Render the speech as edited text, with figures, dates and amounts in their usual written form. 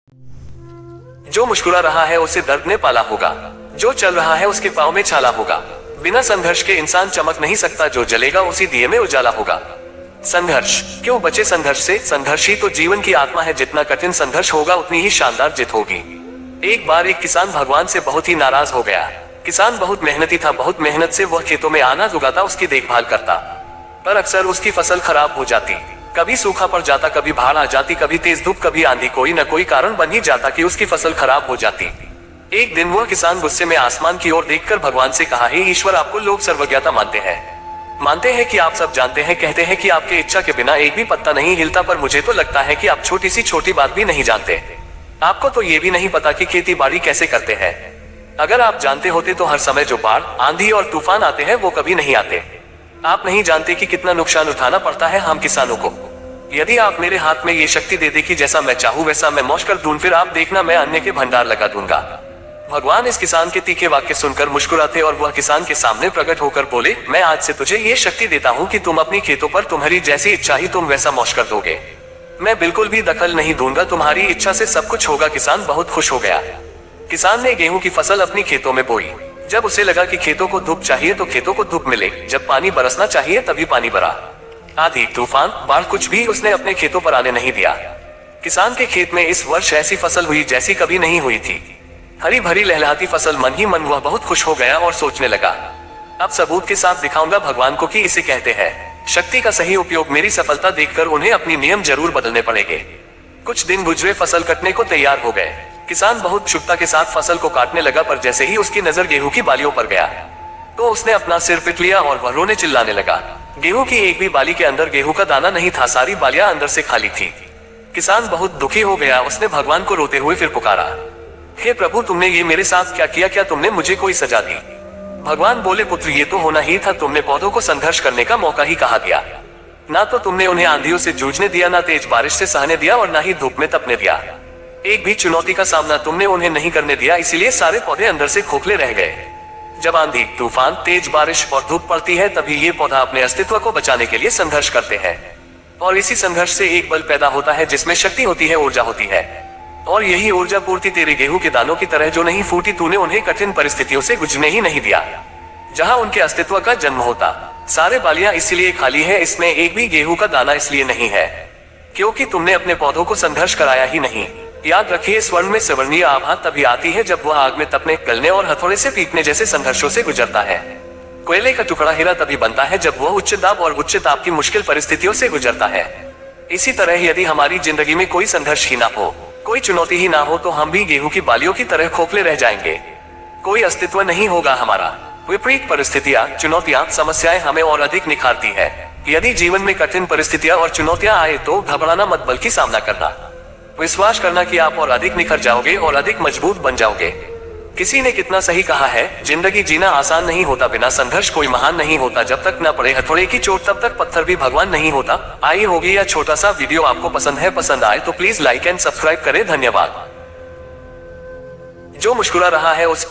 जो मुस्कुरा रहा है उसे दर्द ने पाला होगा, जो चल रहा है उसके पाँव में छाला होगा। बिना संघर्ष के इंसान चमक नहीं सकता, जो जलेगा उसी दिए में उजाला होगा। संघर्ष क्यों बचे संघर्ष से? संघर्ष ही तो जीवन की आत्मा है। जितना कठिन संघर्ष होगा उतनी ही शानदार जीत होगी। एक बार एक किसान भगवान से बहुत ही नाराज हो गया। किसान बहुत मेहनती था, बहुत मेहनत से वह खेतों में अनाज उगाता, उसकी देखभाल करता, पर अक्सर उसकी फसल खराब हो जाती। कभी सूखा पड़ जाता, कभी बाढ़ आ जाती, कभी तेज धूप, कभी आंधी, कोई न कोई कारण बन ही जाता कि उसकी फसल खराब हो जाती। एक दिन वह किसान गुस्से में आसमान की ओर देखकर भगवान से कहा, हे ईश्वर, आपको लोग सर्वज्ञता मानते हैं कि आप सब जानते हैं, कहते हैं कि आपके इच्छा के बिना एक भी पत्ता नहीं हिलता, पर मुझे तो लगता है कि आप छोटी सी छोटी बात भी नहीं जानते। आपको तो ये भी नहीं पता कि खेती बाड़ी कैसे करते हैं। अगर आप जानते होते तो हर समय जो बाढ़, आंधी और तूफान आते हैं वो कभी नहीं आते। आप नहीं जानते कि कितना नुकसान उठाना पड़ता है हम किसानों को। यदि आप मेरे हाथ में ये शक्ति दे दे कि जैसा मैं चाहूँ वैसा मैं मौज कर दूं, फिर आप देखना मैं अन्न के भंडार लगा दूंगा। भगवान इस किसान के तीखे वाक्य सुनकर मुस्कुराते और वह किसान के सामने प्रकट होकर बोले, मैं आज से तुझे ये शक्ति देता हूँ कि तुम अपनी खेतों पर तुम्हारी जैसी इच्छा ही तुम वैसा मौज कर दोगे। मैं बिल्कुल भी दखल नहीं दूंगा, तुम्हारी इच्छा से सब कुछ होगा। किसान बहुत खुश हो गया। किसान ने गेहूं की फसल अपनी खेतों में बोई। जब उसे लगा कि खेतों को धूप चाहिए तो खेतों को धूप मिले, जब पानी बरसना चाहिए तभी पानी बरा। आंधी, तूफान, बाढ़ कुछ भी उसने अपने खेतों पर आने नहीं दिया। किसान के खेत में इस वर्ष ऐसी फसल हुई जैसी कभी नहीं हुई थी। हरी भरी लहलहाती फसल। मन ही मन वह बहुत खुश हो गया और सोचने लगा, अब सबूत के साथ दिखाऊंगा भगवान को कि इसे कहते हैं शक्ति का सही उपयोग। मेरी सफलता देखकर उन्हें अपनी नियम जरूर बदलने पड़ेंगे। कुछ दिन गुजरे, फसल कटने को तैयार हो गए। किसान बहुत उत्सुकता के साथ फसल को काटने लगा, पर जैसे ही उसकी नजर गेहूं की बालियों पर गया तो उसने अपना सिर पिट लिया और वह रोने चिल्लाने लगा। गेहूं की एक भी बाली के अंदर गेहूं का दाना नहीं था, सारी बालियां अंदर से खाली थी। किसान बहुत दुखी हो गया। उसने भगवान को रोते हुए फिर पुकारा, हे प्रभु, तुमने ये मेरे साथ क्या किया? क्या तुमने मुझे कोई सजा दी? भगवान बोले, पुत्र, ये तो होना ही था। तुमने पौधों को संघर्ष करने का मौका ही कहा दिया। ना तो तुमने उन्हें आंधियों से जूझने दिया, ना तेज बारिश से सहने दिया और ना ही धूप में तपने दिया। एक भी चुनौती का सामना तुमने उन्हें नहीं करने दिया, इसीलिए सारे पौधे अंदर से खोखले रह गए। जब आंधी, तूफान, तेज बारिश और धूप पड़ती है तभी ये पौधा अपने अस्तित्व को बचाने के लिए संघर्ष करते हैं। और इसी संघर्ष से एक बल पैदा होता है जिसमें शक्ति होती है, ऊर्जा होती है। और यही ऊर्जा पूर्ति तेरे गेहूं के दानों की तरह जो नहीं फूटी, तूने उन्हें कठिन परिस्थितियों से गुजरने ही नहीं दिया जहां उनके अस्तित्व का जन्म होता। सारे बालियां इसलिए खाली है, इसमें एक भी गेहूं का दाना इसलिए नहीं है क्योंकि तुमने अपने पौधों को संघर्ष कराया ही नहीं। याद रखिए, स्वर्ण में सवर्णीय आभा तभी आती है जब वह आग में तपने, गलने और हथौड़े से पीटने जैसे संघर्षों से गुजरता है। कोयले का टुकड़ा हीरा तभी बनता है जब वह उच्च दाब और उच्च ताप की मुश्किल परिस्थितियों से गुजरता है। इसी तरह यदि हमारी जिंदगी में कोई संघर्ष ही ना हो, कोई चुनौती ही ना हो, तो हम भी गेहूं की बालियों की तरह खोखले रह जाएंगे। कोई अस्तित्व नहीं होगा हमारा। विपरीत परिस्थितियां, चुनौतियां, समस्याएं हमें और अधिक निखारती है। यदि जीवन में कठिन परिस्थितियां और चुनौतियां आए तो घबराना मत, बल्कि सामना करना। विश्वास करना कि आप और अधिक निखर जाओगे और अधिक मजबूत बन जाओगे। किसी ने कितना सही कहा है, जिंदगी जीना आसान नहीं होता, बिना संघर्ष कोई महान नहीं होता। जब तक न पड़े हथौड़े की चोट तब तक पत्थर भी भगवान नहीं होता। आई होगी यह छोटा सा वीडियो आपको पसंद है? पसंद आए तो प्लीज लाइक एंड सब्सक्राइब करें। धन्यवाद। जो मुस्कुरा रहा है उस